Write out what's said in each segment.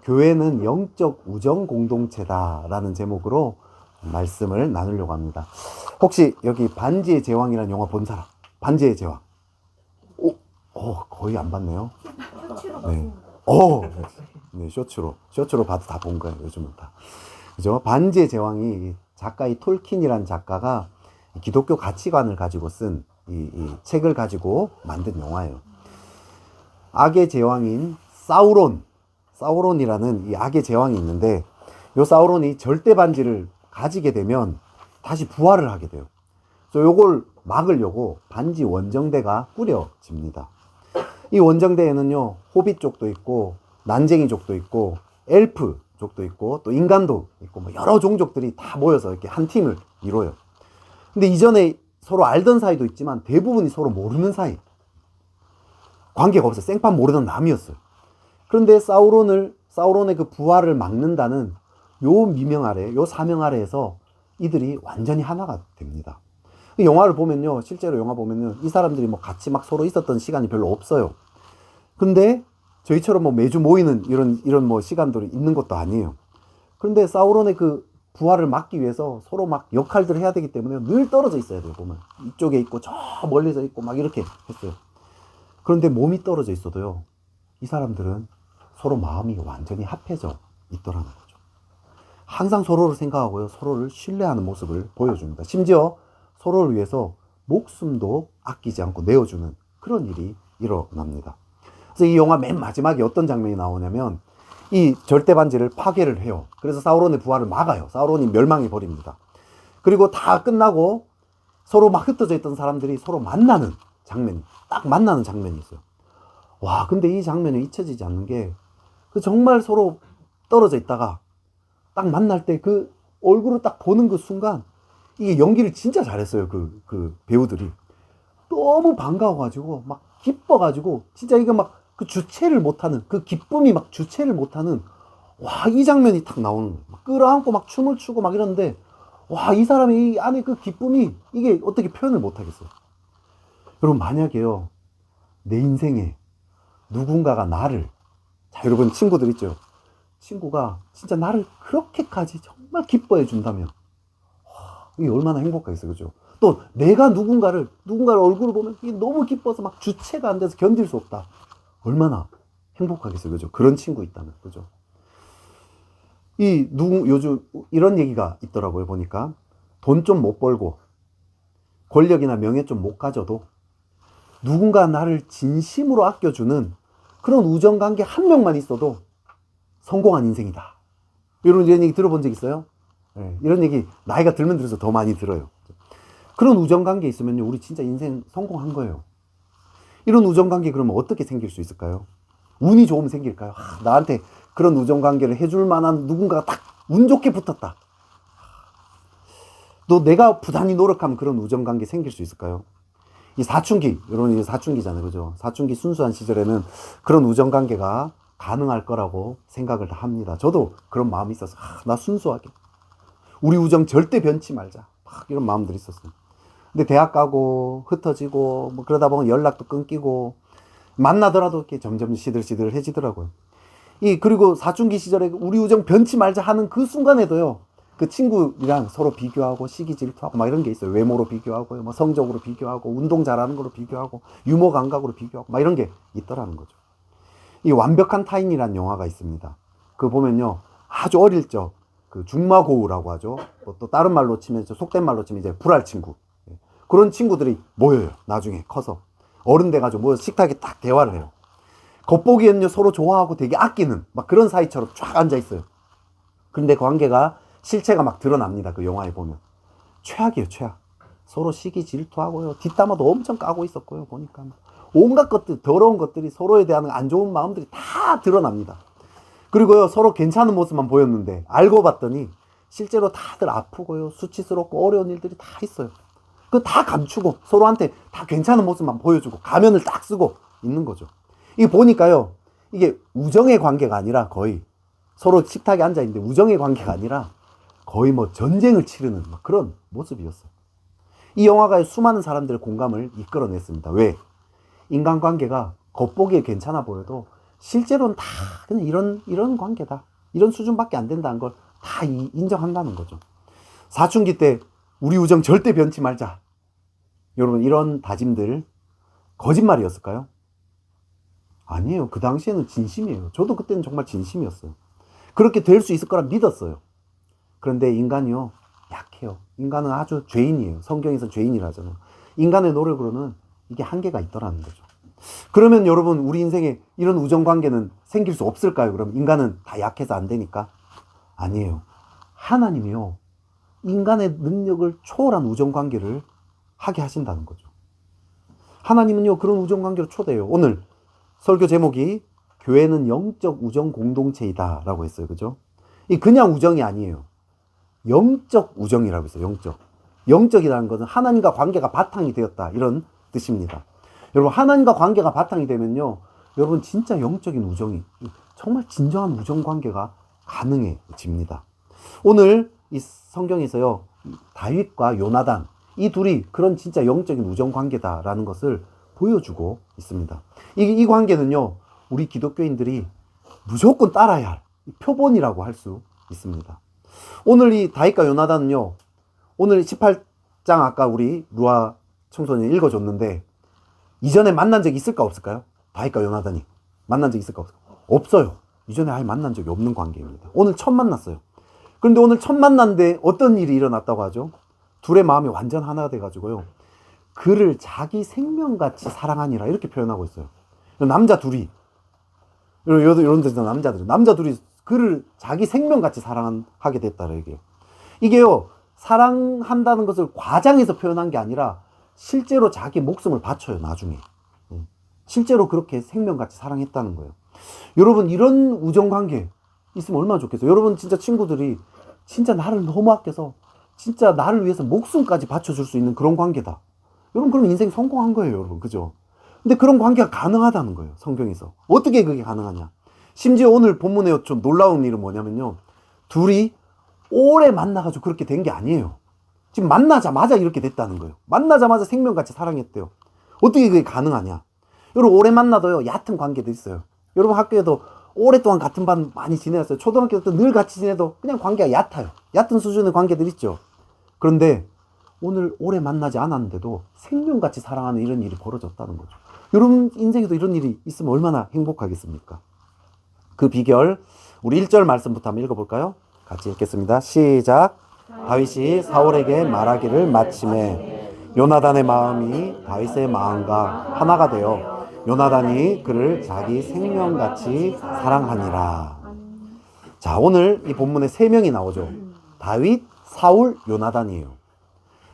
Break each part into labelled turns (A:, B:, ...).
A: 교회는 영적 우정 공동체다라는 제목으로 말씀을 나누려고 합니다. 혹시 여기 반지의 제왕이라는 영화 본 사람? 반지의 제왕. 거의 안 봤네요. 네. 네, 쇼츠로 봐도 다 본 거예요, 요즘은 다. 그죠? 반지의 제왕이 작가 이 톨킨이라는 작가가 기독교 가치관을 가지고 쓴 이 책을 가지고 만든 영화예요. 악의 제왕인 사우론이라는 이 악의 제왕이 있는데, 요 사우론이 절대 반지를 가지게 되면 다시 부활을 하게 돼요. 그래서 요걸 막으려고 반지 원정대가 꾸려집니다. 이 원정대에는요, 호빗 족도 있고, 난쟁이 족도 있고, 엘프 족도 있고, 또 인간도 있고, 뭐 여러 종족들이 다 모여서 이렇게 한 팀을 이뤄요. 근데 이전에 서로 알던 사이도 있지만 대부분이 서로 모르는 사이. 관계가 없어요. 생판 모르던 남이었어요. 그런데 사우론의 그 부활을 막는다는 요 미명 아래, 요 사명 아래에서 이들이 완전히 하나가 됩니다. 영화를 보면요, 실제로 영화 보면요, 이 사람들이 뭐 같이 막 서로 있었던 시간이 별로 없어요. 근데 저희처럼 뭐 매주 모이는 이런 뭐 시간들이 있는 것도 아니에요. 그런데 사우론의 그 부활을 막기 위해서 서로 막 역할들을 해야 되기 때문에 늘 떨어져 있어야 돼요, 보면. 이쪽에 있고 저 멀리서 있고 막 이렇게 했어요. 그런데 몸이 떨어져 있어도요, 이 사람들은 서로 마음이 완전히 합해져 있더라는 거죠. 항상 서로를 생각하고요, 서로를 신뢰하는 모습을 보여줍니다. 심지어 서로를 위해서 목숨도 아끼지 않고 내어주는 그런 일이 일어납니다. 그래서 이 영화 맨 마지막에 어떤 장면이 나오냐면, 이 절대 반지를 파괴를 해요. 그래서 사우론의 부활을 막아요. 사우론이 멸망해 버립니다. 그리고 다 끝나고 서로 막 흩어져 있던 사람들이 서로 만나는 장면이 있어요. 와, 근데 이 장면이 잊혀지지 않는 게, 그 정말 서로 떨어져 있다가 딱 만날 때 그 얼굴을 딱 보는 그 순간, 이게 연기를 진짜 잘했어요. 그 배우들이 너무 반가워가지고 막 기뻐가지고, 진짜 이게 막 그 주체를 못하는, 그 기쁨이 막 주체를 못하는, 와, 이 장면이 딱 나오는 거예요. 막 끌어안고 막 춤을 추고 막 이러는데, 와, 이 사람이 이 안에 그 기쁨이, 이게 어떻게 표현을 못하겠어요. 여러분, 만약에요, 내 인생에 누군가가 나를, 자, 여러분 친구들 있죠? 친구가 진짜 나를 그렇게까지 정말 기뻐해 준다면, 이게 얼마나 행복하겠어요, 그죠? 또 내가 누군가를 얼굴을 보면 이게 너무 기뻐서 막 주체가 안 돼서 견딜 수 없다. 얼마나 행복하겠어요, 그죠? 그런 친구 있다면, 그죠? 요즘 이런 얘기가 있더라고요, 보니까. 돈 좀 못 벌고, 권력이나 명예 좀 못 가져도, 누군가 나를 진심으로 아껴주는 그런 우정관계 한 명만 있어도 성공한 인생이다. 이런 얘기 들어본 적 있어요? 네, 이런 얘기 나이가 들면 들어서 더 많이 들어요. 그런 우정관계 있으면요, 우리 진짜 인생 성공한 거예요. 이런 우정관계 그러면 어떻게 생길 수 있을까요? 운이 좋으면 생길까요? 나한테 그런 우정관계를 해줄 만한 누군가가 딱 운 좋게 붙었다. 또 내가 부단히 노력하면 그런 우정관계 생길 수 있을까요? 이 사춘기, 여러분 이게 사춘기잖아요, 그죠? 사춘기 순수한 시절에는 그런 우정관계가 가능할 거라고 생각을 다 합니다. 저도 그런 마음이 있어서, 나 순수하게, 우리 우정 절대 변치 말자, 막 이런 마음들이 있었어요. 근데 대학 가고 흩어지고 뭐 그러다 보면 연락도 끊기고, 만나더라도 이렇게 점점 시들시들해지더라고요. 그리고 사춘기 시절에 우리 우정 변치 말자 하는 그 순간에도요, 그 친구랑 서로 비교하고 시기 질투하고 막 이런 게 있어요. 외모로 비교하고, 뭐 성적으로 비교하고, 운동 잘하는 거로 비교하고, 유머 감각으로 비교하고 막 이런 게 있더라는 거죠. 이 완벽한 타인이라는 영화가 있습니다. 그거 보면요, 아주 어릴 적 그 중마고우라고 하죠. 또 다른 말로 치면, 속된 말로 치면 이제 불알 친구, 그런 친구들이 모여요. 나중에 커서 어른 돼가지고 모여서 식탁에 딱 대화를 해요. 겉보기에는요, 서로 좋아하고 되게 아끼는 막 그런 사이처럼 쫙 앉아 있어요. 그런데 관계가, 실체가 막 드러납니다. 그 영화에 보면 최악이에요, 최악. 서로 시기 질투하고요, 뒷담화도 엄청 까고 있었고요. 보니까 온갖 것들, 더러운 것들이, 서로에 대한 안 좋은 마음들이 다 드러납니다. 그리고요, 서로 괜찮은 모습만 보였는데 알고 봤더니 실제로 다들 아프고요, 수치스럽고 어려운 일들이 다 있어요. 그거 다 감추고 서로한테 다 괜찮은 모습만 보여주고 가면을 딱 쓰고 있는 거죠. 이게 보니까요, 이게 우정의 관계가 아니라, 거의 서로 식탁에 앉아있는데 우정의 관계가 아니라 거의 뭐 전쟁을 치르는 막 그런 모습이었어요. 이 영화가 수많은 사람들의 공감을 이끌어냈습니다. 왜? 인간관계가 겉보기에 괜찮아 보여도 실제로는 다 그냥 이런 관계다. 이런 수준밖에 안 된다는 걸 다 인정한다는 거죠. 사춘기 때 우리 우정 절대 변치 말자. 여러분, 이런 다짐들 거짓말이었을까요? 아니에요. 그 당시에는 진심이에요. 저도 그때는 정말 진심이었어요. 그렇게 될 수 있을 거라 믿었어요. 그런데 인간이요, 약해요. 인간은 아주 죄인이에요. 성경에서 죄인이라 하잖아요. 인간의 노력으로는 이게 한계가 있더라는 거죠. 그러면 여러분, 우리 인생에 이런 우정관계는 생길 수 없을까요? 그럼 인간은 다 약해서 안 되니까? 아니에요. 하나님이요, 인간의 능력을 초월한 우정관계를 하게 하신다는 거죠. 하나님은요, 그런 우정관계로 초대해요. 오늘 설교 제목이 교회는 영적 우정 공동체이다 라고 했어요. 그죠? 이 그냥 우정이 아니에요. 영적 우정이라고 했어요. 영적이라는 것은 하나님과 관계가 바탕이 되었다, 이런 뜻입니다. 여러분, 하나님과 관계가 바탕이 되면요, 여러분 진짜 영적인 우정이, 정말 진정한 우정 관계가 가능해집니다. 오늘 이 성경에서요, 다윗과 요나단, 이 둘이 그런 진짜 영적인 우정 관계다라는 것을 보여주고 있습니다. 이 관계는요, 우리 기독교인들이 무조건 따라야 할 표본이라고 할 수 있습니다. 오늘 이 다윗과 요나단은요, 오늘 18장 아까 우리 루아 청소년이 읽어줬는데, 이전에 만난 적이 있을까 없을까요? 다윗과 요나단이 만난 적이 있을까 없을까? 없어요. 이전에 아예 만난 적이 없는 관계입니다. 오늘 처음 만났어요. 그런데 오늘 처음 만났는데 어떤 일이 일어났다고 하죠? 둘의 마음이 완전 하나가 돼가지고요, 그를 자기 생명같이 사랑하니라, 이렇게 표현하고 있어요. 남자 둘이, 이런 데서 남자 둘이 그를 자기 생명같이 사랑하게 됐다라, 이게요, 사랑한다는 것을 과장해서 표현한 게 아니라 실제로 자기 목숨을 바쳐요. 나중에 실제로 그렇게 생명같이 사랑했다는 거예요. 여러분, 이런 우정관계 있으면 얼마나 좋겠어요. 여러분, 진짜 친구들이 진짜 나를 너무 아껴서 진짜 나를 위해서 목숨까지 바쳐줄 수 있는 그런 관계다. 여러분, 그럼 인생 성공한 거예요, 여러분. 그죠? 근데 그런 관계가 가능하다는 거예요, 성경에서. 어떻게 그게 가능하냐? 심지어 오늘 본문에 좀 놀라운 일은 뭐냐면요, 둘이 오래 만나가지고 그렇게 된 게 아니에요. 지금 만나자마자 이렇게 됐다는 거예요. 만나자마자 생명같이 사랑했대요. 어떻게 그게 가능하냐? 여러분, 오래 만나도요, 얕은 관계도 있어요. 여러분, 학교에도 오랫동안 같은 반 많이 지내왔어요. 초등학교 때도 늘 같이 지내도 그냥 관계가 얕아요. 얕은 수준의 관계들 있죠. 그런데 오늘 오래 만나지 않았는데도 생명같이 사랑하는 이런 일이 벌어졌다는 거죠. 여러분 인생에도 이런 일이 있으면 얼마나 행복하겠습니까? 그 비결, 우리 1절 말씀부터 한번 읽어볼까요? 같이 읽겠습니다. 시작. 다윗이 사울에게 말하기를 마침에 요나단의 마음이 다윗의 마음과 하나가 되어 요나단이 그를 자기 생명같이 사랑하니라. 자, 오늘 이 본문에 3명이 나오죠. 다윗, 사울, 요나단이에요.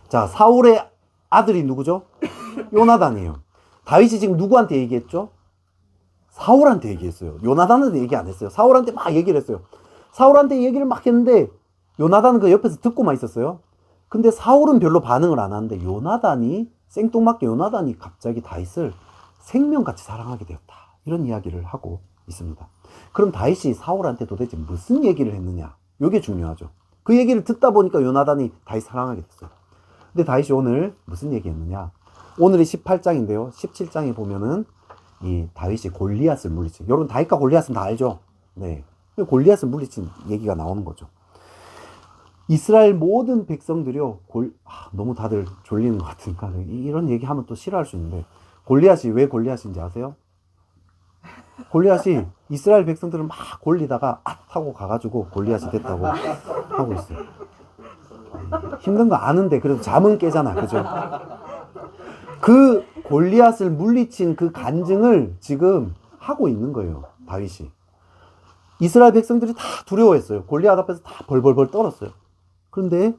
A: 자, 사울의 아들이 누구죠? 요나단이에요. 다윗이 지금 누구한테 얘기했죠? 사울한테 얘기했어요. 요나단한테 얘기 안 했어요. 사울한테 막 얘기를 했어요. 사울한테 얘기를 막 했는데 요나단은 그 옆에서 듣고만 있었어요. 근데 사울은 별로 반응을 안 하는데 생뚱맞게 요나단이 갑자기 다윗을 생명같이 사랑하게 되었다, 이런 이야기를 하고 있습니다. 그럼 다윗이 사울한테 도대체 무슨 얘기를 했느냐, 이게 중요하죠. 그 얘기를 듣다 보니까 요나단이 다윗 사랑하게 됐어요. 근데 다윗이 오늘 무슨 얘기했느냐, 오늘이 18장인데요 17장에 보면은 이 다윗이 골리앗을 물리친, 여러분 다윗과 골리앗은 다 알죠? 네, 골리앗을 물리친 얘기가 나오는 거죠. 이스라엘 모든 백성들이요, 너무 다들 졸리는 것 같으니까 이런 얘기하면 또 싫어할 수 있는데, 골리앗이 왜 골리앗인지 아세요? 골리앗이 이스라엘 백성들을 막 골리다가 하고 가가지고 골리앗이 됐다고 하고 있어요. 힘든 거 아는데 그래도 잠은 깨잖아, 그죠? 그 골리앗을 물리친 그 간증을 지금 하고 있는 거예요, 다윗이. 이스라엘 백성들이 다 두려워했어요. 골리앗 앞에서 다 벌벌벌 떨었어요. 그런데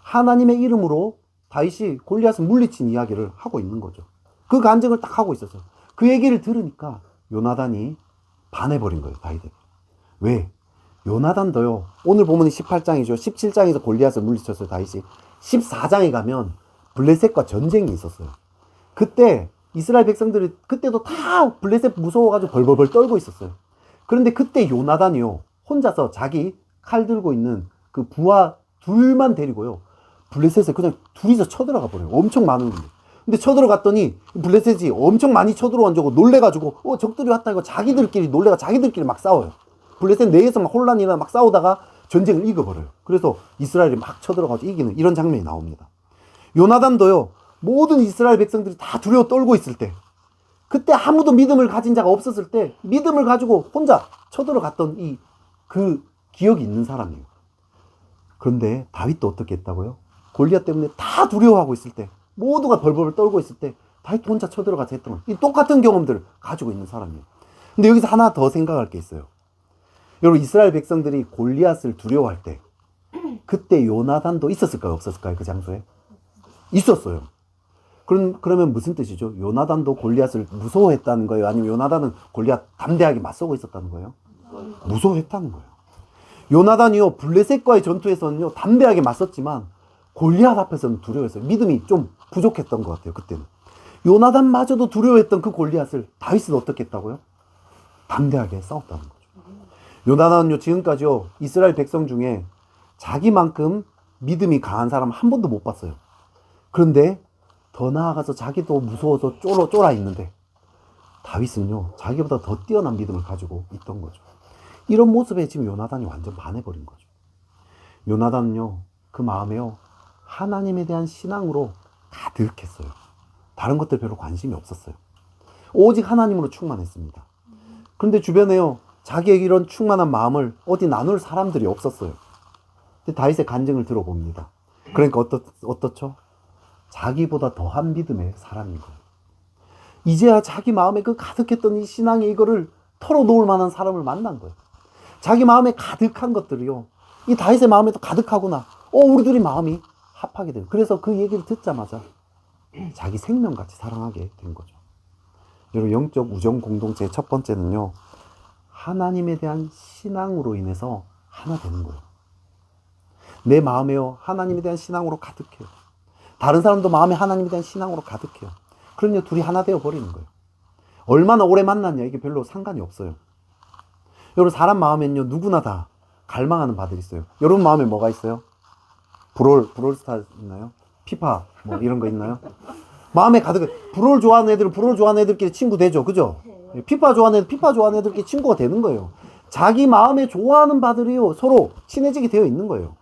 A: 하나님의 이름으로 다윗이 골리앗을 물리친 이야기를 하고 있는 거죠. 그 간증을 딱 하고 있었어요. 그 얘기를 들으니까 요나단이 반해버린 거예요, 다윗에게. 왜? 요나단도요, 오늘 보면 18장이죠. 17장에서 골리앗을 물리쳤어요, 다윗이. 14장에 가면 블레셋과 전쟁이 있었어요. 그때 이스라엘 백성들이 그때도 다 블레셋 무서워가지고 벌벌벌 떨고 있었어요. 그런데 그때 요나단이요, 혼자서 자기 칼 들고 있는 그 부하 둘만 데리고요, 블레셋에 그냥 둘이서 쳐들어가 버려요. 엄청 많은 분들. 근데 쳐들어갔더니 블레셋이 엄청 많이 쳐들어온 줄 놀래가지고 적들이 왔다 이거 자기들끼리 놀래가 자기들끼리 막 싸워요. 블레셋 내에서 막 혼란이나 막 싸우다가 전쟁을 이겨버려요. 그래서 이스라엘이 막 쳐들어가지고 이기는 이런 장면이 나옵니다. 요나단도요, 모든 이스라엘 백성들이 다 두려워 떨고 있을 때, 그때 아무도 믿음을 가진 자가 없었을 때 믿음을 가지고 혼자 쳐들어갔던 그 기억이 있는 사람이에요. 그런데 다윗도 어떻게 했다고요? 골리앗 때문에 다 두려워하고 있을 때, 모두가 벌벌 떨고 있을 때 다윗도 혼자 쳐들어가서 했던 이 똑같은 경험들을 가지고 있는 사람이에요. 근데 여기서 하나 더 생각할 게 있어요. 여러분, 이스라엘 백성들이 골리앗을 두려워할 때 그때 요나단도 있었을까요? 없었을까요? 그 장소에? 있었어요. 그러면 무슨 뜻이죠? 요나단도 골리앗을 무서워했다는 거예요? 아니면 요나단은 골리앗 담대하게 맞서고 있었다는 거예요? 무서워했다는 거예요. 요나단이요, 블레셋과의 전투에서는요, 담대하게 맞섰지만 골리앗 앞에서는 두려워했어요. 믿음이 좀 부족했던 것 같아요, 그때는. 요나단마저도 두려워했던 그 골리앗을 다윗은 어떻게 했다고요? 담대하게 싸웠다는 거죠. 요나단은요, 지금까지요, 이스라엘 백성 중에 자기만큼 믿음이 강한 사람 한 번도 못 봤어요. 그런데 더 나아가서 자기도 무서워서 쫄아 있는데 다윗은요, 자기보다 더 뛰어난 믿음을 가지고 있던 거죠. 이런 모습에 지금 요나단이 완전 반해버린 거죠. 요나단은요, 그 마음에요, 하나님에 대한 신앙으로 가득했어요. 다른 것들 별로 관심이 없었어요. 오직 하나님으로 충만했습니다. 그런데 주변에요, 자기의 이런 충만한 마음을 어디 나눌 사람들이 없었어요. 근데 다윗의 간증을 들어봅니다. 그러니까 어떻죠? 자기보다 더한 믿음의 사람인 거예요. 이제야 자기 마음에 그 가득했던 이 신앙의 이거를 털어놓을 만한 사람을 만난 거예요. 자기 마음에 가득한 것들이요, 이 다윗의 마음에도 가득하구나. 우리 둘이 마음이 합하게 돼요. 그래서 그 얘기를 듣자마자 자기 생명같이 사랑하게 된 거죠. 여러분, 영적 우정 공동체의 첫 번째는요, 하나님에 대한 신앙으로 인해서 하나 되는 거예요. 내 마음에요, 하나님에 대한 신앙으로 가득해요. 다른 사람도 마음에 하나님에 대한 신앙으로 가득해요. 그러면 둘이 하나 되어 버리는 거예요. 얼마나 오래 만났냐, 이게 별로 상관이 없어요. 여러분, 사람 마음에는요, 누구나 다 갈망하는 바들이 있어요. 여러분 마음에 뭐가 있어요? 브롤스타 있나요? 피파 뭐 이런 거 있나요? 마음에 가득, 브롤 좋아하는 애들은 브롤 좋아하는 애들끼리 친구 되죠, 그죠? 피파 좋아하는 애들 피파 좋아하는 애들끼리 친구가 되는 거예요. 자기 마음에 좋아하는 바들이요, 서로 친해지게 되어 있는 거예요.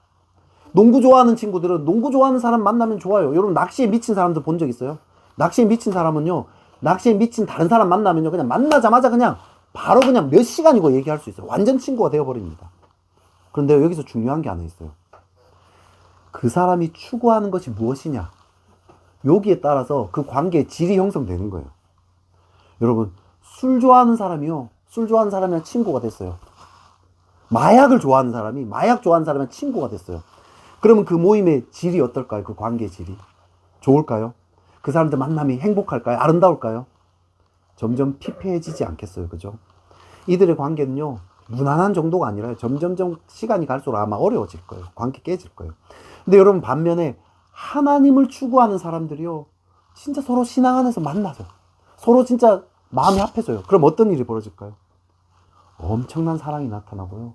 A: 농구 좋아하는 친구들은 농구 좋아하는 사람 만나면 좋아요. 여러분, 낚시에 미친 사람들 본 적 있어요? 낚시에 미친 사람은요, 낚시에 미친 다른 사람 만나면요, 그냥 만나자마자 그냥 바로 그냥 몇 시간이고 얘기할 수 있어요. 완전 친구가 되어버립니다. 그런데 여기서 중요한 게 하나 있어요. 그 사람이 추구하는 것이 무엇이냐, 여기에 따라서 그 관계의 질이 형성되는 거예요. 여러분, 술 좋아하는 사람이요, 술 좋아하는 사람이랑 친구가 됐어요. 마약을 좋아하는 사람이 마약 좋아하는 사람이랑 친구가 됐어요. 그러면 그 모임의 질이 어떨까요? 그 관계의 질이 좋을까요? 그 사람들 만남이 행복할까요? 아름다울까요? 점점 피폐해지지 않겠어요, 그죠? 이들의 관계는요, 무난한 정도가 아니라 점점점 시간이 갈수록 아마 어려워질 거예요. 관계 깨질 거예요. 근데 여러분, 반면에 하나님을 추구하는 사람들이요, 진짜 서로 신앙 안에서 만나서 서로 진짜 마음이 합해져요. 그럼 어떤 일이 벌어질까요? 엄청난 사랑이 나타나고요,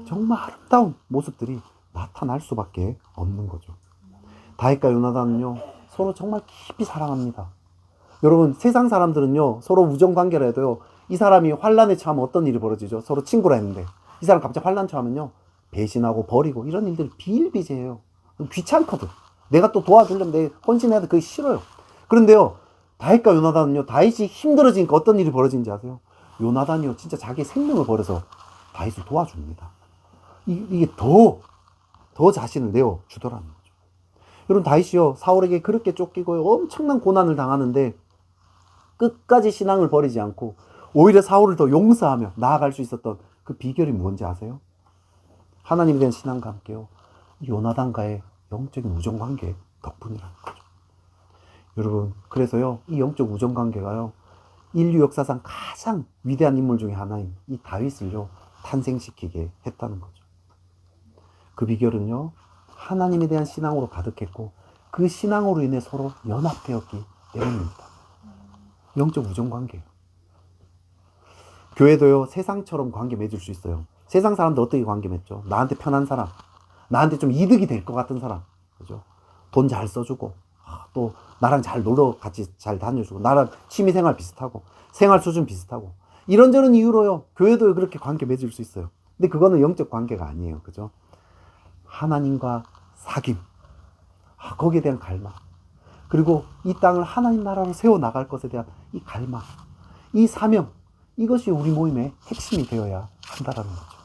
A: 정말 아름다운 모습들이 나타날 수밖에 없는 거죠. 다윗과 요나단은요, 서로 정말 깊이 사랑합니다. 여러분, 세상 사람들은요, 서로 우정관계라 해도요, 이 사람이 환란에 처하면 어떤 일이 벌어지죠? 서로 친구라 했는데 이 사람 갑자기 환란 처하면요, 배신하고 버리고 이런 일들이 비일비재해요. 귀찮거든. 내가 또 도와주려면 내 헌신해야 돼. 그게 싫어요. 그런데요, 다윗과 요나단은요, 다윗이 힘들어지니까 어떤 일이 벌어지는지 아세요? 요나단이요, 진짜 자기의 생명을 버려서 다윗을 도와줍니다. 이게 더 자신을 내어주더라는 거죠. 여러분, 다윗이요, 사울에게 그렇게 쫓기고요, 엄청난 고난을 당하는데 끝까지 신앙을 버리지 않고 오히려 사울을 더 용서하며 나아갈 수 있었던 그 비결이 뭔지 아세요? 하나님에 대한 신앙과 함께요, 요나단과의 영적인 우정관계 덕분이라는 거죠. 여러분, 그래서요, 이 영적 우정관계가요, 인류 역사상 가장 위대한 인물 중에 하나인 이 다윗을요, 탄생시키게 했다는 거죠. 그 비결은요, 하나님에 대한 신앙으로 가득했고 그 신앙으로 인해 서로 연합되었기 때문입니다. 영적 우정관계예요. 교회도요, 세상처럼 관계 맺을 수 있어요. 세상 사람들 어떻게 관계 맺죠? 나한테 편한 사람, 나한테 좀 이득이 될 것 같은 사람, 그죠? 돈 잘 써주고, 또 나랑 잘 놀러 같이 잘 다녀주고 나랑 취미생활 비슷하고 생활 수준 비슷하고 이런저런 이유로요 교회도 그렇게 관계 맺을 수 있어요. 근데 그거는 영적 관계가 아니에요. 그죠? 하나님과 사귐, 거기에 대한 갈망, 그리고 이 땅을 하나님 나라로 세워나갈 것에 대한 이 갈망, 이 사명, 이것이 우리 모임의 핵심이 되어야 한다라는 거죠.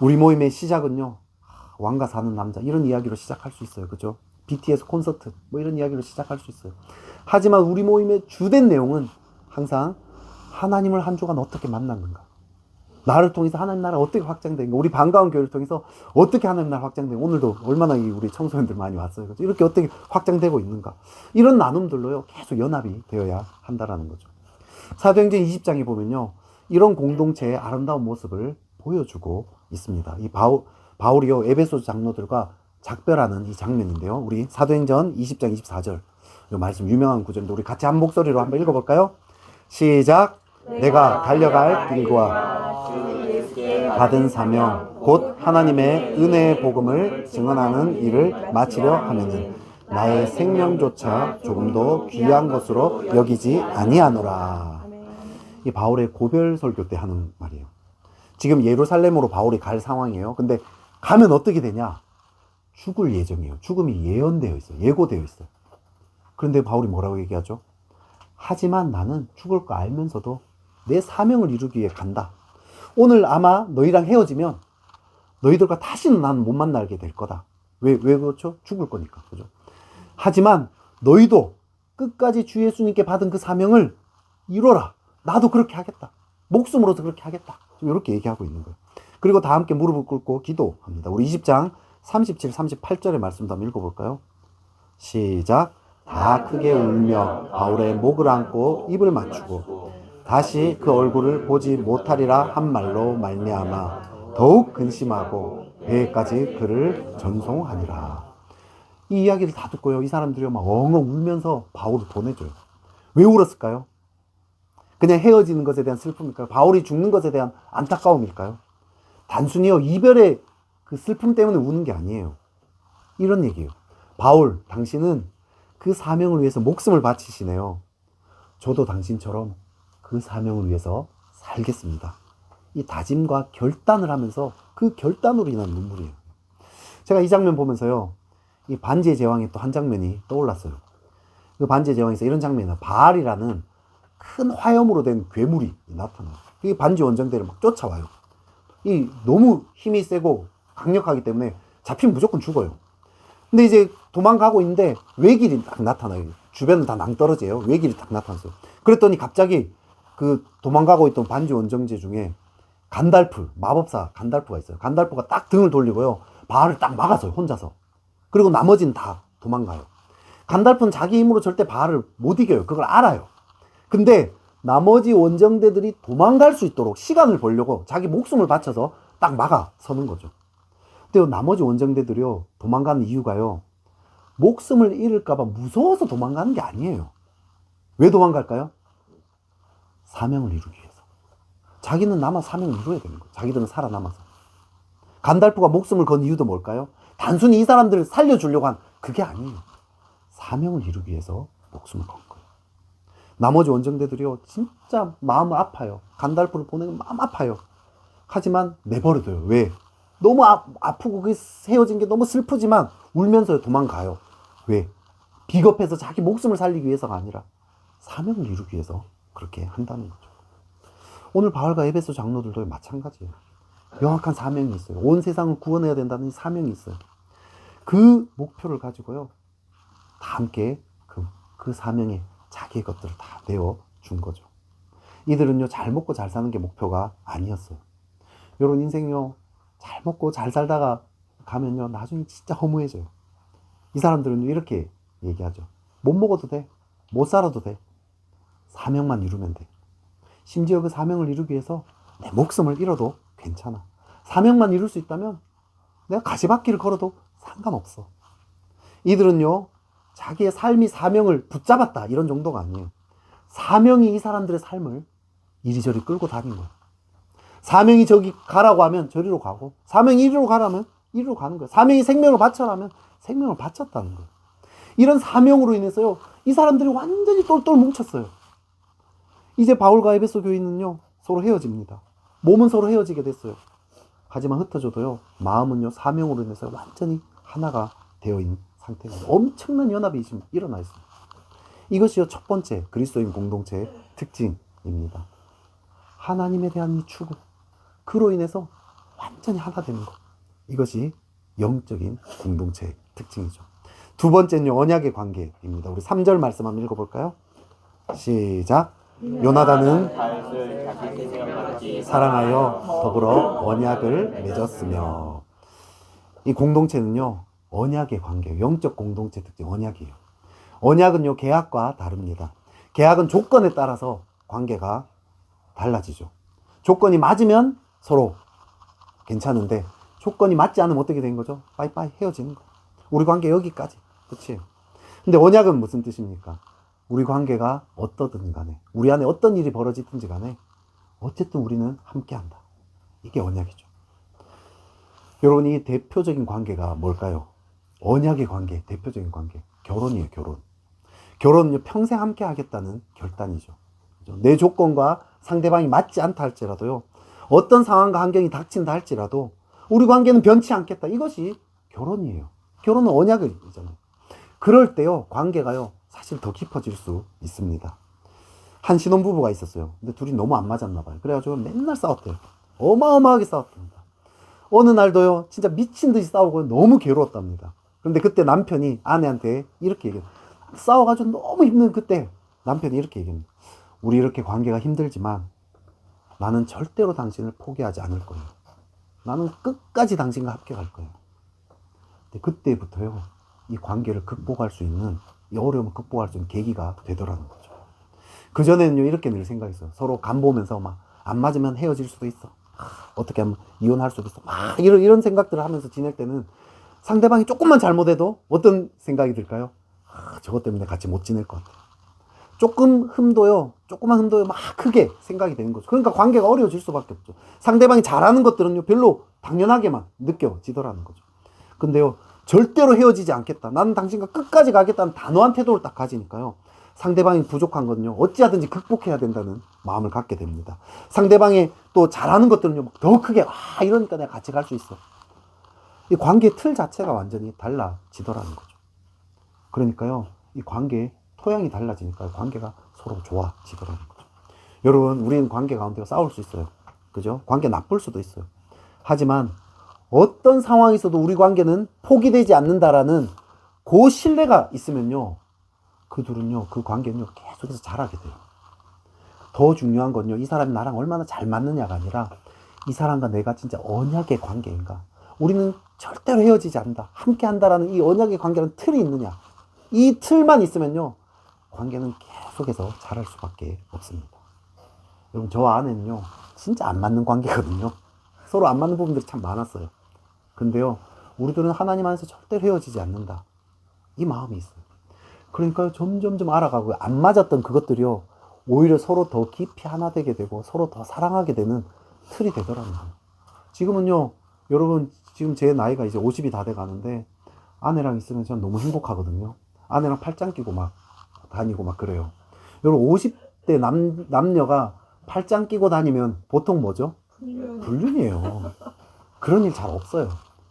A: 우리 모임의 시작은요, 왕과 사는 남자 이런 이야기로 시작할 수 있어요. 그죠? BTS 콘서트 뭐 이런 이야기로 시작할 수 있어요. 하지만 우리 모임의 주된 내용은 항상 하나님을 한 주간 어떻게 만났는가, 나를 통해서 하나님 나라 어떻게 확장되는가, 우리 반가운 교회를 통해서 어떻게 하나님 나라 확장되는가, 오늘도 얼마나 우리 청소년들 많이 왔어요. 그죠? 이렇게 어떻게 확장되고 있는가, 이런 나눔들로요 계속 연합이 되어야 한다라는 거죠. 사도행전 20장에 보면요 이런 공동체의 아름다운 모습을 보여주고 있습니다. 이 바울이요 에베소 장로들과 작별하는 이 장면인데요, 우리 사도행전 20장 24절 이 말씀 유명한 구절인데 우리 같이 한 목소리로 한번 읽어볼까요? 시작. 내가 달려갈 길과 받은 사명 곧 하나님의 은혜의 복음을 증언하는 일을 마치려 하면은 나의 생명조차 조금도 귀한 것으로 여기지 아니하노라. 이 바울의 고별 설교 때 하는 말이에요. 지금 예루살렘으로 바울이 갈 상황이에요. 근데 가면 어떻게 되냐? 죽을 예정이에요. 죽음이 예언되어 있어요. 예고되어 있어요. 그런데 바울이 뭐라고 얘기하죠? 하지만 나는 죽을 거 알면서도 내 사명을 이루기 위해 간다. 오늘 아마 너희랑 헤어지면 너희들과 다시는 난 못 만나게 될 거다. 왜 그렇죠? 죽을 거니까. 그죠? 하지만 너희도 끝까지 주 예수님께 받은 그 사명을 이뤄라. 나도 그렇게 하겠다. 목숨으로서 그렇게 하겠다. 이렇게 얘기하고 있는 거예요. 그리고 다 함께 무릎을 꿇고 기도합니다. 우리 20장 37, 38절의 말씀도 한번 읽어볼까요? 시작. 다 크게 울며 바울의 목을 안고 입을 맞추고 다시 그 얼굴을 보지 못하리라 한 말로 말미암아 더욱 근심하고 배에까지 그를 전송하니라. 이 이야기를 다 듣고요 이 사람들이 막 엉엉 울면서 바울을 보내줘요. 왜 울었을까요? 그냥 헤어지는 것에 대한 슬픔일까요? 바울이 죽는 것에 대한 안타까움일까요? 단순히요 이별의 그 슬픔 때문에 우는 게 아니에요. 이런 얘기예요. 바울, 당신은 그 사명을 위해서 목숨을 바치시네요. 저도 당신처럼 그 사명을 위해서 살겠습니다. 이 다짐과 결단을 하면서 그 결단으로 인한 눈물이에요. 제가 이 장면 보면서요 이 반지의 제왕의 또 한 장면이 떠올랐어요. 그 반지의 제왕에서 이런 장면이에요. 바알이라는 큰 화염으로 된 괴물이 나타나요. 이 반지 원정대를 막 쫓아와요. 이 너무 힘이 세고 강력하기 때문에 잡히면 무조건 죽어요. 근데 이제 도망가고 있는데 외길이 딱 나타나요. 주변은 다 낭떠러지예요. 외길이 딱 나타났어요. 그랬더니 갑자기 그 도망가고 있던 반지 원정제 중에 간달프, 마법사 간달프가 있어요. 간달프가 딱 등을 돌리고요 바알을 딱 막았어요, 혼자서. 그리고 나머지는 다 도망가요. 간달프는 자기 힘으로 절대 바알을 못 이겨요. 그걸 알아요. 근데 나머지 원정대들이 도망갈 수 있도록 시간을 벌려고 자기 목숨을 바쳐서 딱 막아서는 거죠. 근데 나머지 원정대들이요 도망가는 이유가요 목숨을 잃을까봐 무서워서 도망가는 게 아니에요. 왜 도망갈까요? 사명을 이루기 위해서. 자기는 남아 사명을 이루어야 되는 거예요. 자기들은 살아남아서. 간달프가 목숨을 건 이유도 뭘까요? 단순히 이 사람들을 살려주려고 한 그게 아니에요. 사명을 이루기 위해서 목숨을 건 거예요. 나머지 원정대들이요 진짜 마음은 아파요. 간달프를 보내면 마음 아파요. 하지만 내버려둬요. 왜? 너무 아프고 그 헤어진 게 너무 슬프지만 울면서 도망가요. 왜? 비겁해서 자기 목숨을 살리기 위해서가 아니라 사명을 이루기 위해서 그렇게 한다는 거죠. 오늘 바울과 에베소 장로들도 마찬가지예요. 명확한 사명이 있어요. 온 세상을 구원해야 된다는 사명이 있어요. 그 목표를 가지고요 다 함께 그 사명에 자기의 것들을 다 내어준 거죠. 이들은요 잘 먹고 잘 사는 게 목표가 아니었어요. 이런 인생요 잘 먹고 잘 살다가 가면요 나중에 진짜 허무해져요. 이 사람들은 이렇게 얘기하죠. 못 먹어도 돼. 못 살아도 돼. 사명만 이루면 돼. 심지어 그 사명을 이루기 위해서 내 목숨을 잃어도 괜찮아. 사명만 이룰 수 있다면 내가 가시밭길을 걸어도 상관없어. 이들은요 자기의 삶이 사명을 붙잡았다 이런 정도가 아니에요. 사명이 이 사람들의 삶을 이리저리 끌고 다닌 거예요. 사명이 저기 가라고 하면 저리로 가고, 사명이 이리로 가라면 이리로 가는 거예요. 사명이 생명을 바쳐라면 생명을 바쳤다는 거예요. 이런 사명으로 인해서요, 이 사람들이 완전히 똘똘 뭉쳤어요. 이제 바울과 에베소 교인은요, 서로 헤어집니다. 몸은 서로 헤어지게 됐어요. 하지만 흩어져도요, 마음은요, 사명으로 인해서 완전히 하나가 되어 있는 상태입니다. 엄청난 연합이 지금 일어나 있습니다. 이것이요, 첫 번째 그리스도인 공동체의 특징입니다. 하나님에 대한 이 추구, 그로 인해서 완전히 하나 되는 것. 이것이 영적인 공동체의 특징이죠. 두 번째는요, 언약의 관계입니다. 우리 3절 말씀 한번 읽어볼까요? 시작. 요나단은 사랑하여 더불어 언약을 맺었으며. 이 공동체는요, 언약의 관계예요. 영적 공동체 특징, 언약이에요. 언약은요, 계약과 다릅니다. 계약은 조건에 따라서 관계가 달라지죠. 조건이 맞으면 서로 괜찮은데, 조건이 맞지 않으면 어떻게 된 거죠? 빠이빠이 헤어지는 거. 우리 관계 여기까지. 그치? 근데 언약은 무슨 뜻입니까? 우리 관계가 어떠든 간에, 우리 안에 어떤 일이 벌어지든지 간에, 어쨌든 우리는 함께 한다. 이게 언약이죠. 여러분, 이 대표적인 관계가 뭘까요? 언약의 관계, 대표적인 관계. 결혼이에요, 결혼. 결혼은요, 평생 함께 하겠다는 결단이죠. 내 조건과 상대방이 맞지 않다 할지라도요, 어떤 상황과 환경이 닥친다 할지라도 우리 관계는 변치 않겠다. 이것이 결혼이에요. 결혼은 언약이잖아요. 그럴 때요, 관계가요, 사실 더 깊어질 수 있습니다. 한 신혼부부가 있었어요. 근데 둘이 너무 안 맞았나 봐요. 그래가지고 맨날 싸웠대요. 어마어마하게 싸웠답니다. 어느 날도요, 진짜 미친 듯이 싸우고 너무 괴로웠답니다. 그런데 그때 남편이 아내한테 이렇게 얘기해요. 싸워가지고 너무 힘든 그때 남편이 이렇게 얘기합니다. 우리 이렇게 관계가 힘들지만 나는 절대로 당신을 포기하지 않을 거예요. 나는 끝까지 당신과 함께 갈 거예요. 근데 그때부터요, 이 관계를 극복할 수 있는, 이 어려움을 극복할 수 있는 계기가 되더라는 거죠. 그전에는요, 이렇게 늘 생각했어요. 서로 간 보면서 막, 안 맞으면 헤어질 수도 있어. 어떻게 하면 이혼할 수도 있어. 막, 이런 생각들을 하면서 지낼 때는 상대방이 조금만 잘못해도 어떤 생각이 들까요? 저것 때문에 같이 못 지낼 것 같아. 조금만 흠도요, 막 크게 생각이 되는 거죠. 그러니까 관계가 어려워질 수밖에 없죠. 상대방이 잘하는 것들은요, 별로 당연하게만 느껴지더라는 거죠. 근데요, 절대로 헤어지지 않겠다. 나는 당신과 끝까지 가겠다는 단호한 태도를 딱 가지니까요, 상대방이 부족한 거는요, 어찌하든지 극복해야 된다는 마음을 갖게 됩니다. 상대방이 또 잘하는 것들은요, 더 크게, 이러니까 내가 같이 갈 수 있어. 이 관계의 틀 자체가 완전히 달라지더라는 거죠. 그러니까요, 이 관계의 토양이 달라지니까 관계가 서로 좋아지더라는 거죠. 여러분, 우리는 관계 가운데 싸울 수 있어요. 그죠? 관계 나쁠 수도 있어요. 하지만 어떤 상황에서도 우리 관계는 포기되지 않는다라는 그 신뢰가 있으면요, 그 둘은요, 그 관계는요, 계속해서 잘하게 돼요. 더 중요한 건요, 이 사람이 나랑 얼마나 잘 맞느냐가 아니라 이 사람과 내가 진짜 언약의 관계인가. 우리는 절대로 헤어지지 않는다. 함께 한다라는 이 언약의 관계라는 틀이 있느냐. 이 틀만 있으면요, 관계는 계속해서 잘할 수밖에 없습니다. 여러분, 저 안에는요, 진짜 안 맞는 관계거든요. 서로 안 맞는 부분들이 참 많았어요. 근데요, 우리들은 하나님 안에서 절대로 헤어지지 않는다. 이 마음이 있어요. 그러니까 점점점 알아가고, 안 맞았던 그것들이요, 오히려 서로 더 깊이 하나 되게 되고 서로 더 사랑하게 되는 틀이 되더라고요. 지금은요, 여러분, 지금 제 나이가 이제 50이 다 돼 가는데 아내랑 있으면 저는 너무 행복하거든요. 아내랑 팔짱 끼고 막 다니고 막 그래요. 여러분, 50대 남녀가 팔짱 끼고 다니면 보통 뭐죠? 불륜이에요. 그런 일 잘 없어요.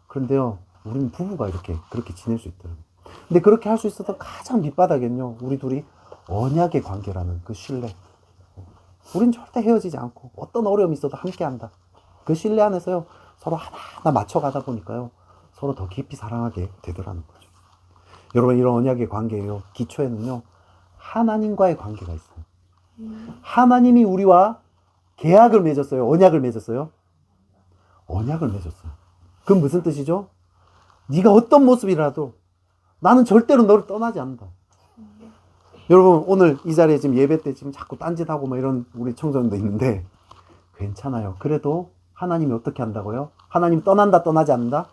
A: 그런데요, 우리는 부부가 그렇게 지낼 수 있더라고요. 근데 그렇게 할 수 있었던 가장 밑바닥엔요, 우리 둘이 언약의 관계라는 그 신뢰. 우린 절대 헤어지지 않고 어떤 어려움이 있어도 함께 한다. 그 신뢰 안에서요, 서로 하나하나 맞춰가다 보니까요, 서로 더 깊이 사랑하게 되더라는 거죠. 여러분, 이런 언약의 관계예요, 기초에는요, 하나님과의 관계가 있어요. 하나님이 우리와 계약을 맺었어요? 언약을 맺었어요? 언약을 맺었어요. 그건 무슨 뜻이죠? 네가 어떤 모습이라도 나는 절대로 너를 떠나지 않는다. 여러분, 오늘 이 자리에 지금 예배 때 지금 자꾸 딴짓하고 뭐 이런 우리 청소년도 있는데 괜찮아요. 그래도 하나님이 어떻게 한다고요? 하나님 떠난다, 떠나지 않는다?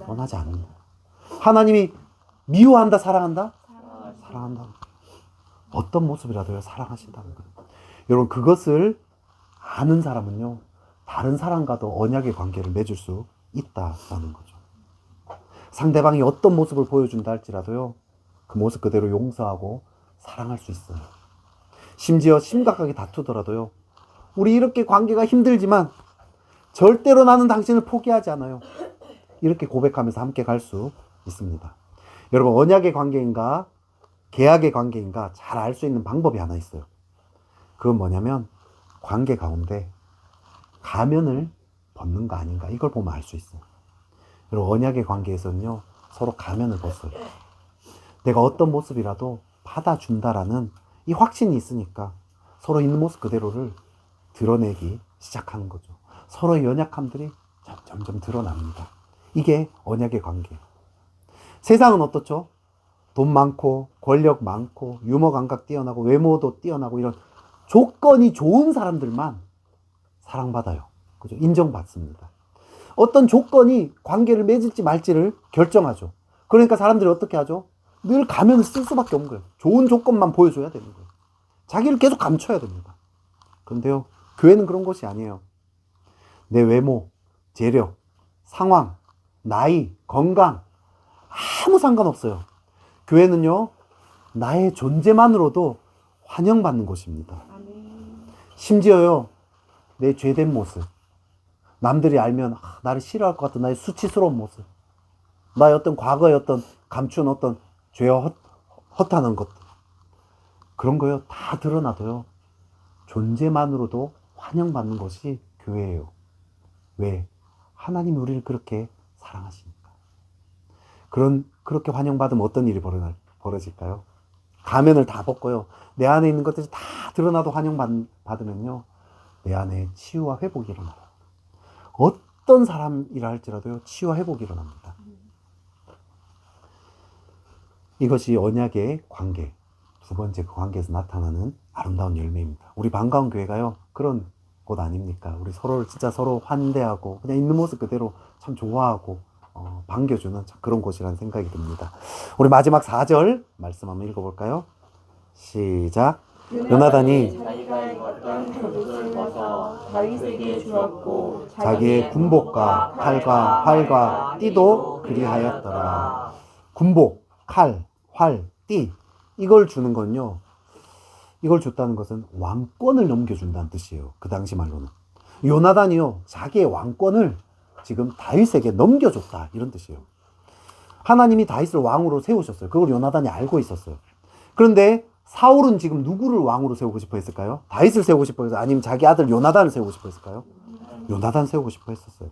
A: 떠나지 않는다. 하나님이 미워한다, 사랑한다? 사랑한다. 어떤 모습이라도요, 사랑하신다는 거예요. 여러분, 그것을 아는 사람은요, 다른 사람과도 언약의 관계를 맺을 수 있다라는 거죠. 상대방이 어떤 모습을 보여준다 할지라도요, 그 모습 그대로 용서하고 사랑할 수 있어요. 심지어 심각하게 다투더라도요. 우리 이렇게 관계가 힘들지만 절대로 나는 당신을 포기하지 않아요. 이렇게 고백하면서 함께 갈 수 있습니다. 여러분, 언약의 관계인가 계약의 관계인가 잘 알 수 있는 방법이 하나 있어요. 그건 뭐냐면 관계 가운데 가면을 벗는가 아닌가 이걸 보면 알 수 있어요. 여러분, 언약의 관계에서는요 서로 가면을 벗어요. 내가 어떤 모습이라도 받아준다라는 이 확신이 있으니까 서로 있는 모습 그대로를 드러내기 시작하는 거죠. 서로의 연약함들이 점점 드러납니다. 이게 언약의 관계예요. 세상은 어떻죠? 돈 많고 권력 많고 유머 감각 뛰어나고 외모도 뛰어나고 이런 조건이 좋은 사람들만 사랑받아요. 그죠? 인정받습니다. 어떤 조건이 관계를 맺을지 말지를 결정하죠. 그러니까 사람들이 어떻게 하죠? 늘 가면을 쓸 수밖에 없는 거예요. 좋은 조건만 보여줘야 되는 거예요. 자기를 계속 감춰야 됩니다. 그런데요, 교회는 그런 것이 아니에요. 내 외모, 재력, 상황, 나이, 건강 아무 상관없어요. 교회는요, 나의 존재만으로도 환영받는 곳입니다. 심지어요, 내 죄된 모습, 남들이 알면 나를 싫어할 것 같은 나의 수치스러운 모습, 나의 어떤 과거의 어떤 감춘 어떤 죄와 허탄한 것들, 그런 거요 다 드러나도요 존재만으로도 환영받는 것이 교회예요. 왜? 하나님이 우리를 그렇게 사랑하시니까. 그렇게 환영받으면 어떤 일이 벌어질까요? 가면을 다 벗고요, 내 안에 있는 것들이 다 드러나도 환영받으면요 내 안에 치유와 회복이 일어나요. 어떤 사람이라 할지라도요 치유와 회복이 일어납니다. 이것이 언약의 관계, 두 번째 그 관계에서 나타나는 아름다운 열매입니다. 우리 반가운 교회가요 그런 곳 아닙니까? 우리 서로를 진짜 서로 환대하고 그냥 있는 모습 그대로 참 좋아하고 반겨주는 참 그런 곳이라는 생각이 듭니다. 우리 마지막 4절 말씀 한번 읽어볼까요? 시작. 요나단이
B: 자기가 입었던 겉옷을 벗어 다윗에게 주었고
A: 자기의 군복과 칼과 활과 띠도 그리하였더라. 군복, 칼, 활, 띠 이걸 주는 건요, 이걸 줬다는 것은 왕권을 넘겨준다는 뜻이에요. 그 당시 말로는 요나단이요 자기의 왕권을 지금 다윗에게 넘겨줬다 이런 뜻이에요. 하나님이 다윗을 왕으로 세우셨어요. 그걸 요나단이 알고 있었어요. 그런데 사울은 지금 누구를 왕으로 세우고 싶어 했을까요? 다윗을 세우고 싶어 했어요? 아니면 자기 아들 요나단을 세우고 싶어 했을까요? 요나단 세우고 싶어 했었어요.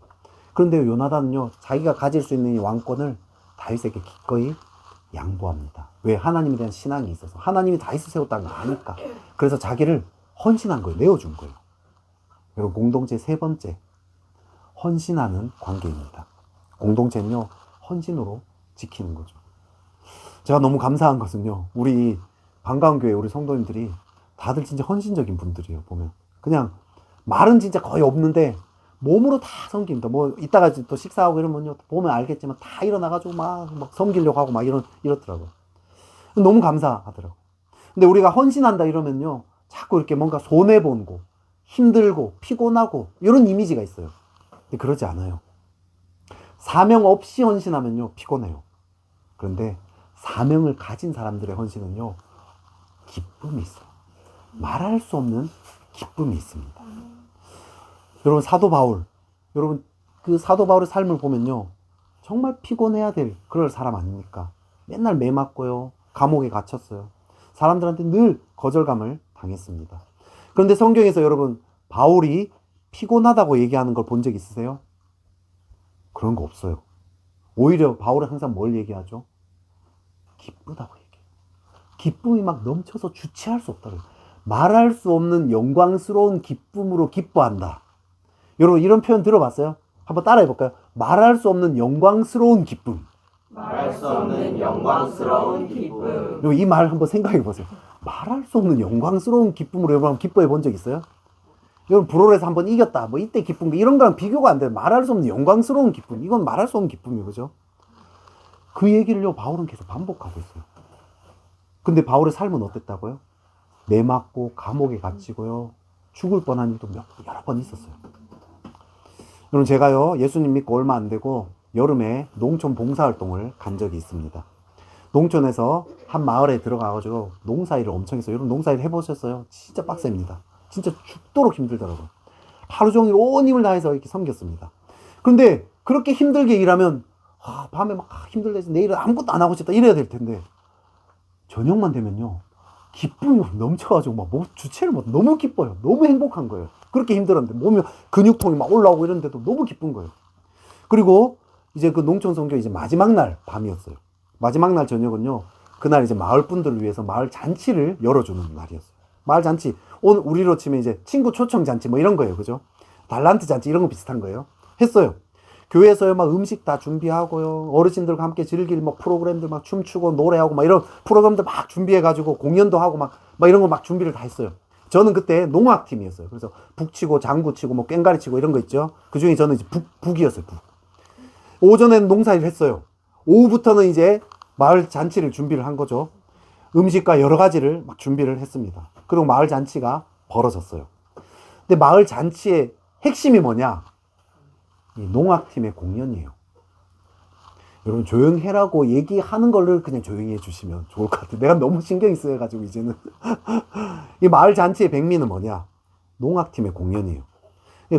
A: 그런데 요나단은요 자기가 가질 수 있는 이 왕권을 다윗에게 기꺼이 양보합니다. 왜? 하나님에 대한 신앙이 있어서. 하나님이 다윗을 세웠다는 걸 아니까. 그래서 자기를 헌신한 거예요. 내어준 거예요. 여러분, 공동체 세 번째, 헌신하는 관계입니다. 공동체는요 헌신으로 지키는 거죠. 제가 너무 감사한 것은요, 우리 반가운 교회 우리 성도님들이 다들 진짜 헌신적인 분들이에요. 보면 그냥 말은 진짜 거의 없는데 몸으로 다 섬깁니다. 뭐 이따가 또 식사하고 이러면요 보면 알겠지만 다 일어나가지고 막 섬기려고 하고 막 이렇더라고요. 너무 감사하더라고요. 근데 우리가 헌신한다 이러면요 자꾸 이렇게 뭔가 손해보고 힘들고 피곤하고 이런 이미지가 있어요. 근데 그러지 않아요. 사명 없이 헌신하면요 피곤해요. 그런데 사명을 가진 사람들의 헌신은요 기쁨이 있어요. 말할 수 없는 기쁨이 있습니다. 여러분, 사도 바울, 여러분 그 사도 바울의 삶을 보면요 정말 피곤해야 될 그럴 사람 아닙니까? 맨날 매 맞고요, 감옥에 갇혔어요. 사람들한테 늘 거절감을 당했습니다. 그런데 성경에서 여러분 바울이 피곤하다고 얘기하는 걸 본 적 있으세요? 그런 거 없어요. 오히려 바울은 항상 뭘 얘기하죠? 기쁘다고 얘기해요. 기쁨이 막 넘쳐서 주체할 수 없다고 해요. 말할 수 없는 영광스러운 기쁨으로 기뻐한다. 여러분 이런 표현 들어봤어요? 한번 따라해볼까요? 말할 수 없는 영광스러운 기쁨.
B: 말할 수 없는 영광스러운 기쁨.
A: 이 말 한번 생각해 보세요. 말할 수 없는 영광스러운 기쁨으로 여러분 기뻐해 본 적 있어요? 여러분 불홀에서 한번 이겼다 뭐 이때 기쁨 이런 거랑 비교가 안 돼요. 말할 수 없는 영광스러운 기쁨, 이건 말할 수 없는 기쁨이에요. 그죠? 그 얘기를요 바울은 계속 반복하고 있어요. 근데 바울의 삶은 어땠다고요? 매 맞고 감옥에 갇히고요 죽을 뻔한 일도 여러 번 있었어요. 여러분 제가요 예수님 믿고 얼마 안 되고 여름에 농촌 봉사활동을 간 적이 있습니다. 농촌에서 한 마을에 들어가가지고 농사일을 엄청 했어요. 여러분 농사일 해보셨어요? 진짜 빡셉니다. 진짜 죽도록 힘들더라고요. 하루 종일 온 힘을 다해서 이렇게 섬겼습니다. 그런데 그렇게 힘들게 일하면 밤에 막 힘들대서 내일은 아무것도 안 하고 싶다 이래야 될 텐데 저녁만 되면요 기쁨이 넘쳐가지고 막 주체를 못 너무 기뻐요. 너무 행복한 거예요. 그렇게 힘들었는데 몸이 근육통이 막 올라오고 이런데도 너무 기쁜 거예요. 그리고 이제 그 농촌 선교 이제 마지막 날 밤이었어요. 마지막 날 저녁은요 그날 이제 마을 분들을 위해서 마을 잔치를 열어주는 날이었어요. 마을 잔치 오늘 우리로 치면 이제 친구 초청 잔치 뭐 이런 거예요. 그죠? 달란트 잔치 이런 거 비슷한 거예요. 했어요. 교회에서요 막 음식 다 준비하고요 어르신들과 함께 즐길 막 프로그램들 막 춤추고 노래하고 막 이런 프로그램들 막 준비해가지고 공연도 하고 막 이런 거 막 준비를 다 했어요. 저는 그때 농악팀이었어요. 그래서 북치고 장구치고 뭐 꽹가리치고 이런 거 있죠. 그 중에 저는 이제 북이었어요. 북. 오전에는 농사일 했어요. 오후부터는 이제 마을 잔치를 준비를 한 거죠. 음식과 여러 가지를 막 준비를 했습니다. 그리고 마을 잔치가 벌어졌어요. 근데 마을 잔치의 핵심이 뭐냐? 이 농악팀의 공연이에요. 여러분 조용해라고 얘기하는 거를 그냥 조용히 해주시면 좋을 것 같아요. 내가 너무 신경이 쓰여가지고 이제는 이 마을 잔치의 백미는 뭐냐? 농악팀의 공연이에요.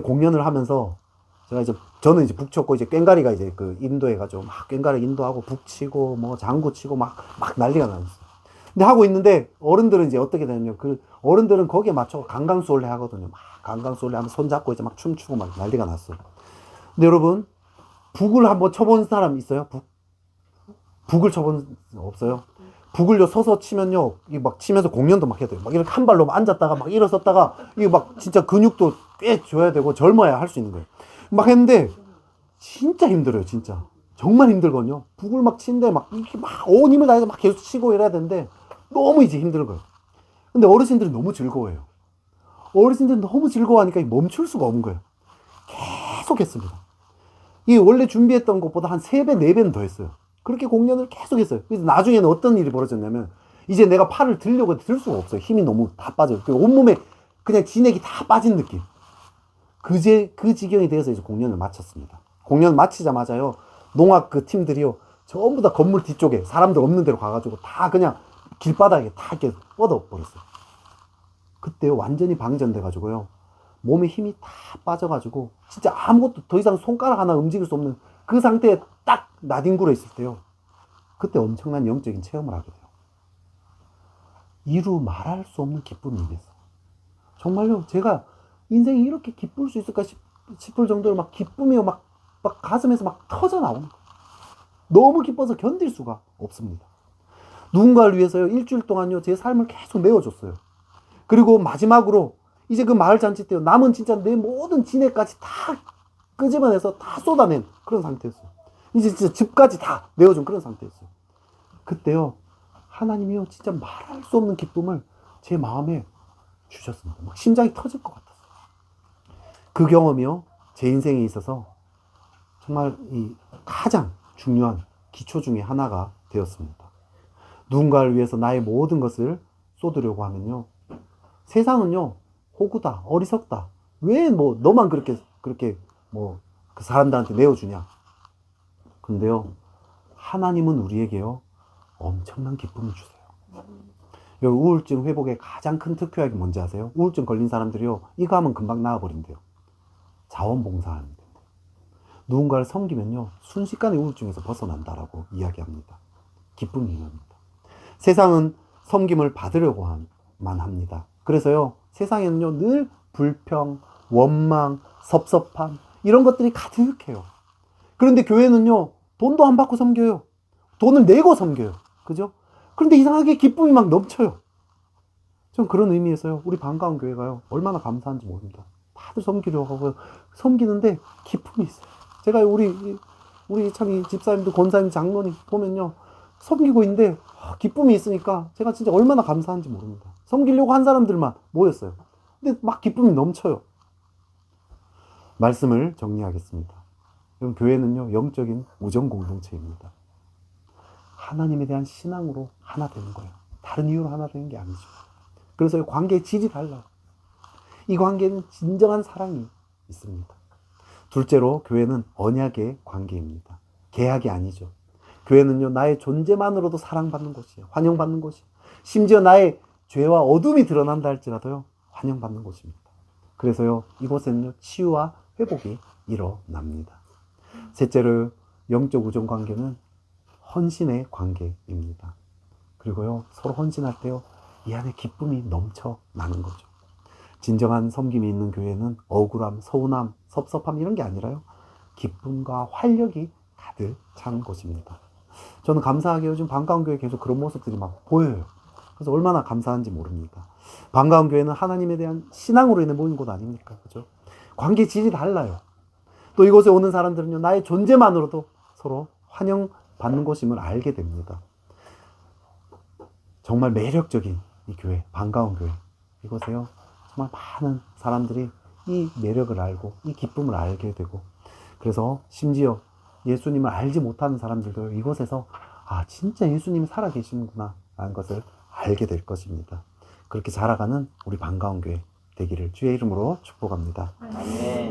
A: 공연을 하면서 저는 이제 북쳤고 이제 꽹가리가 이제 그 인도해가지고 막 꽹가리 인도하고 북치고 뭐 장구치고 막 난리가 났어요. 근데 하고 있는데 어른들은 이제 어떻게 되냐면 그 어른들은 거기에 맞춰 강강수월래 하거든요. 막 강강수월래 하면 손잡고 이제 막 춤추고 막 난리가 났어요. 근데 여러분 북을 한번 쳐본 사람 있어요? 북을 쳐본 없어요? 북을요 서서 치면요 이 막 치면서 공연도 막 해야 돼요. 막 이렇게 한 발로 막 앉았다가 막 일어섰다가 이게 막 진짜 근육도 꽤 줘야 되고 젊어야 할 수 있는 거예요. 막 했는데 진짜 힘들어요. 진짜 정말 힘들거든요. 북을 막 치는데 막 이렇게 막 온 힘을 다해서 막 계속 치고 이래야 되는데 너무 이제 힘든 거예요. 근데 어르신들이 너무 즐거워해요. 어르신들이 너무 즐거워하니까 멈출 수가 없는 거예요. 계속 했습니다. 이 원래 준비했던 것보다 한 3배, 4배는 더 했어요. 그렇게 공연을 계속 했어요. 그래서 나중에는 어떤 일이 벌어졌냐면 이제 내가 팔을 들려고 들 수가 없어요. 힘이 너무 다 빠져요. 온몸에 그냥 진액이 다 빠진 느낌. 그 지경이 되어서 이제 공연을 마쳤습니다. 공연 마치자마자요, 농악 그 팀들이요, 전부 다 건물 뒤쪽에 사람들 없는 데로 가가지고 다 그냥 길바닥에 다 이렇게 뻗어버렸어요. 그때요, 완전히 방전돼가지고요, 몸에 힘이 다 빠져가지고, 진짜 아무것도 더 이상 손가락 하나 움직일 수 없는 그 상태에 딱 나뒹굴어 있을 때요, 그때 엄청난 영적인 체험을 하게 돼요. 이루 말할 수 없는 기쁨이 임했어요. 정말요, 제가 인생이 이렇게 기쁠 수 있을까 싶을 정도로 막 기쁨이 막 가슴에서 막 터져 나오는 거예요. 너무 기뻐서 견딜 수가 없습니다. 누군가를 위해서요, 일주일 동안요, 제 삶을 계속 메워줬어요. 그리고 마지막으로, 이제 그 마을 잔치 때요, 남은 진짜 내 모든 진액까지 다 끄집어내서 다 쏟아낸 그런 상태였어요. 이제 진짜 집까지 다 메워준 그런 상태였어요. 그때요, 하나님이요, 진짜 말할 수 없는 기쁨을 제 마음에 주셨습니다. 막 심장이 터질 것 같았어요. 그 경험이요, 제 인생에 있어서 정말 이 가장 중요한 기초 중에 하나가 되었습니다. 누군가를 위해서 나의 모든 것을 쏟으려고 하면요, 세상은요, 호구다, 어리석다. 왜 뭐 너만 그렇게 뭐 그 사람들한테 내어주냐. 근데요, 하나님은 우리에게요, 엄청난 기쁨을 주세요. 여기 우울증 회복의 가장 큰 특효약이 뭔지 아세요? 우울증 걸린 사람들이요, 이거 하면 금방 나아버린대요. 자원봉사하는 데. 누군가를 섬기면요, 순식간에 우울증에서 벗어난다라고 이야기합니다. 기쁨이 임합니다. 세상은 섬김을 받으려고만 합니다. 그래서요, 세상에는요, 늘 불평, 원망, 섭섭함, 이런 것들이 가득해요. 그런데 교회는요, 돈도 안 받고 섬겨요. 돈을 내고 섬겨요. 그죠? 그런데 이상하게 기쁨이 막 넘쳐요. 전 그런 의미에서요, 우리 반가운 교회가요, 얼마나 감사한지 모릅니다. 다들 섬기려고 하고요, 섬기는데 기쁨이 있어요. 제가 우리 참 이 집사님도 권사님 장로님 보면요, 섬기고 있는데 기쁨이 있으니까 제가 진짜 얼마나 감사한지 모릅니다. 섬기려고 한 사람들만 모였어요. 근데 막 기쁨이 넘쳐요. 말씀을 정리하겠습니다. 여러분, 교회는요, 영적인 우정 공동체입니다. 하나님에 대한 신앙으로 하나 되는 거예요. 다른 이유로 하나 되는 게 아니죠. 그래서 관계의 질이 달라요. 이 관계는 진정한 사랑이 있습니다. 둘째로, 교회는 언약의 관계입니다. 계약이 아니죠. 교회는요, 나의 존재만으로도 사랑받는 곳이에요. 환영받는 곳이에요. 심지어 나의 죄와 어둠이 드러난다 할지라도요, 환영받는 곳입니다. 그래서요, 이곳에는요, 치유와 회복이 일어납니다. 셋째로, 영적 우정 관계는 헌신의 관계입니다. 그리고요, 서로 헌신할 때요, 이 안에 기쁨이 넘쳐나는 거죠. 진정한 섬김이 있는 교회는 억울함, 서운함, 섭섭함 이런 게 아니라요, 기쁨과 활력이 가득 찬 곳입니다. 저는 감사하게 요즘 반가운 교회 계속 그런 모습들이 막 보여요. 그래서 얼마나 감사한지 모릅니다. 반가운 교회는 하나님에 대한 신앙으로 인해 모인 곳 아닙니까? 그죠? 관계 질이 달라요. 또 이곳에 오는 사람들은요, 나의 존재만으로도 서로 환영받는 곳임을 알게 됩니다. 정말 매력적인 이 교회, 반가운 교회. 이곳에요, 정말 많은 사람들이 이 매력을 알고 이 기쁨을 알게 되고, 그래서 심지어 예수님을 알지 못하는 사람들도 이곳에서 아, 진짜 예수님이 살아계시는구나 라는 것을 알게 될 것입니다. 그렇게 자라가는 우리 반가운 교회 되기를 주의 이름으로 축복합니다.
B: 아멘.